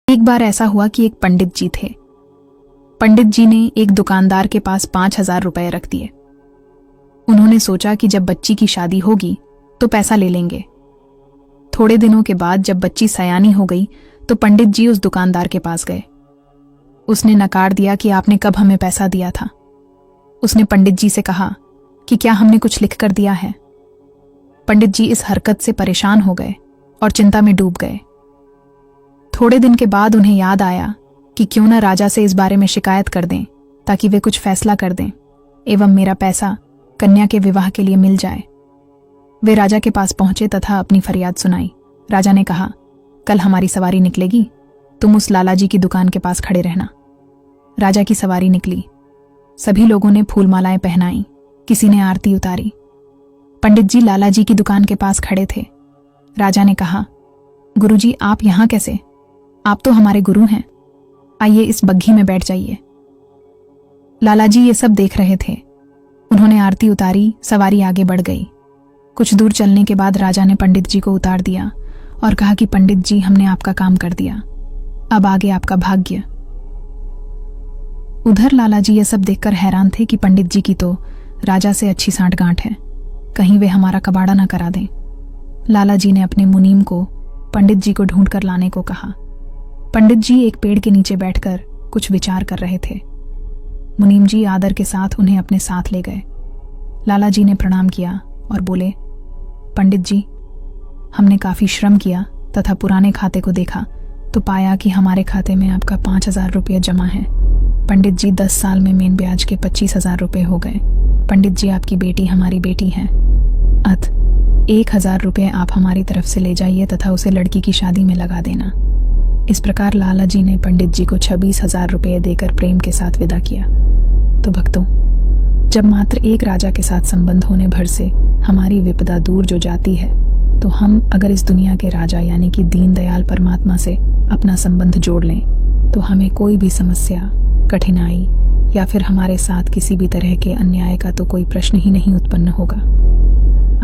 एक बार ऐसा हुआ कि एक पंडित जी थे। पंडित जी ने एक दुकानदार के पास 5,000 रुपए रख दिए। उन्होंने सोचा कि जब बच्ची की शादी होगी तो पैसा ले लेंगे। थोड़े दिनों के बाद जब बच्ची सयानी हो गई तो पंडित जी उस दुकानदार के पास गए। उसने नकार दिया कि आपने कब हमें पैसा दिया था। उसने पंडित जी से कहा कि क्या हमने कुछ लिख कर दिया है। पंडित जी इस हरकत से परेशान हो गए और चिंता में डूब गए। थोड़े दिन के बाद उन्हें याद आया कि क्यों न राजा से इस बारे में शिकायत कर दें ताकि वे कुछ फैसला कर दें एवं मेरा पैसा कन्या के विवाह के लिए मिल जाए। वे राजा के पास पहुंचे तथा अपनी फरियाद सुनाई। राजा ने कहा, कल हमारी सवारी निकलेगी, तुम उस लाला जी की दुकान के पास खड़े रहना। राजा की सवारी निकली। सभी लोगों ने फूलमालाएं पहनाई, किसी ने आरती उतारी। पंडित जी लाला जी की दुकान के पास खड़े थे। राजा ने कहा, गुरुजी आप यहां कैसे? आप तो हमारे गुरु हैं, आइए इस बग्घी में बैठ जाइए। लाला जी ये सब देख रहे थे। उन्होंने आरती उतारी, सवारी आगे बढ़ गई। कुछ दूर चलने के बाद राजा ने पंडित जी को उतार दिया और कहा कि पंडित जी हमने आपका काम कर दिया, अब आगे आपका भाग्य। उधर लाला जी ये सब देखकर हैरान थे कि पंडित जी की तो राजा से अच्छी सांठगांठ है, कहीं वे हमारा कबाड़ा ना करा दें। लाला जी ने अपने मुनीम को पंडित जी को ढूंढ कर लाने को कहा। पंडित जी एक पेड़ के नीचे बैठकर कुछ विचार कर रहे थे। मुनीम जी आदर के साथ उन्हें अपने साथ ले गए। लाला जी ने प्रणाम किया और बोले, पंडित जी हमने काफी श्रम किया तथा पुराने खाते को देखा तो पाया कि हमारे खाते में आपका 5,000 रुपये जमा है। पंडित जी 10 साल में मेन ब्याज के 25,000 रुपये हो गए। पंडित जी आपकी बेटी हमारी बेटी है, अत 1,000 रुपये आप हमारी तरफ से ले जाइए तथा उसे लड़की की शादी में लगा देना। इस प्रकार लाला जी ने पंडित जी को 26,000 रुपये देकर प्रेम के साथ विदा किया। तो भक्तों, जब मात्र एक राजा के साथ संबंध होने भर से हमारी विपदा दूर जो जाती है, तो हम अगर इस दुनिया के राजा यानी कि दीनदयाल परमात्मा से अपना संबंध जोड़ लें तो हमें कोई भी समस्या, कठिनाई या फिर हमारे साथ किसी भी तरह के अन्याय का तो कोई प्रश्न ही नहीं उत्पन्न होगा।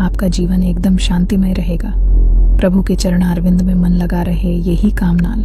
आपका जीवन एकदम शांतिमय रहेगा। प्रभु के चरणारविंद में मन लगा रहे, यही कामनाल।